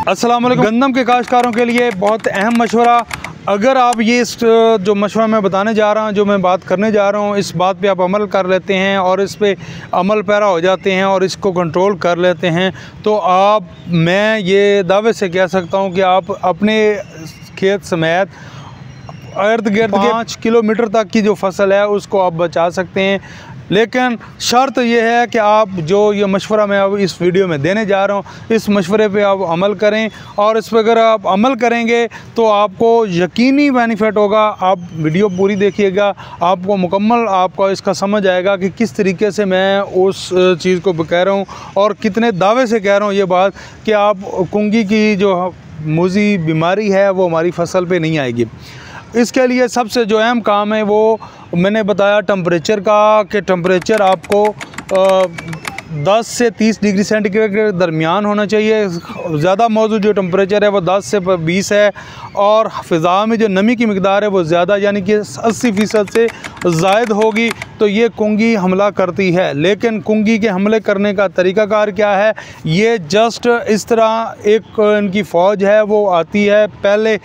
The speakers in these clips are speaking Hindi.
अस्सलाम वालेकुम। गंदम के काश्तकारों के लिए बहुत अहम मशवरा। अगर आप ये जो मशवरा मैं बताने जा रहा हूँ, जो मैं बात करने जा रहा हूँ, इस बात पे आप अमल कर लेते हैं और इस पे अमल पैरा हो जाते हैं और इसको कंट्रोल कर लेते हैं, तो मैं ये दावे से कह सकता हूँ कि आप अपने खेत समेत इर्द गिर्द 5 किलोमीटर तक की जो फसल है उसको आप बचा सकते हैं। लेकिन शर्त यह है कि आप जो ये मशवरा मैं अब इस वीडियो में देने जा रहा हूँ, इस मशवरे पे आप अमल करें और इस पर अगर आप अमल करेंगे तो आपको यकीनी बेनिफिट होगा। आप वीडियो पूरी देखिएगा, आपको मुकम्मल आपको इसका समझ आएगा कि किस तरीके से मैं उस चीज़ को कह रहा हूँ और कितने दावे से कह रहा हूँ ये बात कि आप कुंगी की जो मूजी बीमारी है वो हमारी फसल पे नहीं आएगी। इसके लिए सबसे जो अहम काम है वो मैंने बताया टेम्परेचर का, कि टेम्परेचर आपको 10 से 30 डिग्री सेंटीग्रेड के दरमियान होना चाहिए। ज़्यादा मौजूद जो टेम्परेचर है वो 10 से 20 है और फ़िज़ा में जो नमी की मिकदार है वो ज़्यादा यानी कि 80% से ज़ायद होगी तो ये कुंगी हमला करती है। लेकिन कुंगी के हमले करने का तरीक़ाकार क्या है, ये जस्ट इस तरह एक इनकी फ़ौज है वो आती है, पहले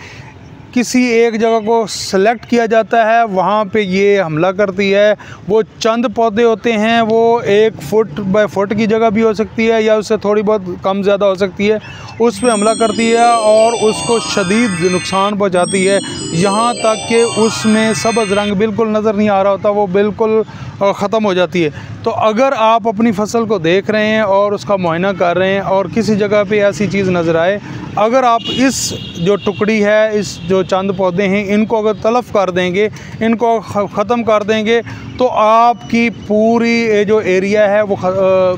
किसी एक जगह को सेलेक्ट किया जाता है, वहाँ पे ये हमला करती है। वो चंद पौधे होते हैं, वो 1 फुट बाय फुट की जगह भी हो सकती है या उससे थोड़ी बहुत कम ज़्यादा हो सकती है, उस पे हमला करती है और उसको शदीद नुकसान पहुँचाती है। यहाँ तक कि उसमें सब्ज़ रंग बिल्कुल नज़र नहीं आ रहा होता, वो बिल्कुल ख़त्म हो जाती है। तो अगर आप अपनी फसल को देख रहे हैं और उसका मुआयना कर रहे हैं और किसी जगह पे ऐसी चीज़ नज़र आए, अगर आप इस जो टुकड़ी है, इस जो चंद पौधे हैं, इनको अगर तलफ़ कर देंगे, इनको ख़त्म कर देंगे तो आपकी पूरी ये जो एरिया है वो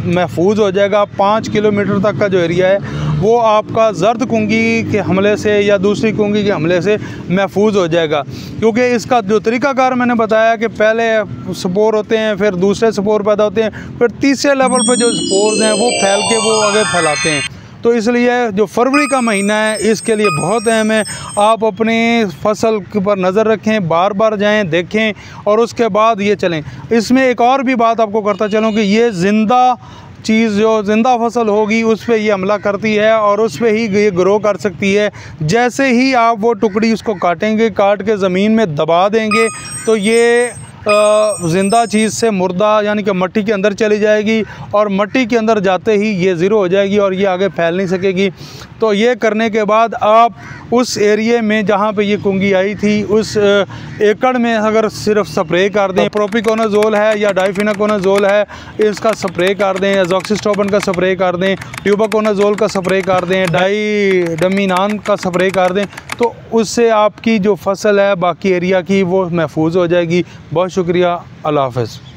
महफूज हो जाएगा। 5 किलोमीटर तक का जो एरिया है वो आपका जर्द कुंगी के हमले से या दूसरी कुंगी के हमले से महफूज हो जाएगा। क्योंकि इसका जो तरीक़ाकार मैंने बताया कि पहले स्पोर होते हैं, फिर दूसरे स्पोर पैदा होते हैं, फिर तीसरे लेवल पर जो स्पोर्स हैं वो फैल के वो आगे फैलाते हैं। तो इसलिए जो फरवरी का महीना है इसके लिए बहुत अहम है। आप अपनी फसल के पर नज़र रखें, बार बार जाएं, देखें और उसके बाद ये चलें। इसमें एक और भी बात आपको करता चलूँ कि ये ज़िंदा चीज़ जो ज़िंदा फसल होगी उस पर ये हमला करती है और उस पर ही ये ग्रो कर सकती है। जैसे ही आप वो टुकड़ी उसको काटेंगे, काट के ज़मीन में दबा देंगे तो ये ज़िंदा चीज़ से मुर्दा यानी कि मट्टी के अंदर चली जाएगी और मट्टी के अंदर जाते ही ये ज़ीरो हो जाएगी और ये आगे फैल नहीं सकेगी। तो ये करने के बाद आप उस एरिए में जहाँ पे ये कुंगी आई थी उस एकड़ में अगर सिर्फ स्प्रे कर दें, प्रोपिकोनाज़ोल है या डाइफेनाकोनाज़ोल है, इसका स्प्रे कर दें, एज़ोक्सिस्ट्रोबिन का स्प्रे कर दें, ट्यूबाकोनाज़ोल का स्प्रे कर दें, डाइडमीनान का स्प्रे कर दें, तो उससे आपकी जो फसल है बाकी एरिया की वो महफूज हो जाएगी। बहुत शुक्रिया। अल्लाह हाफ़िज़।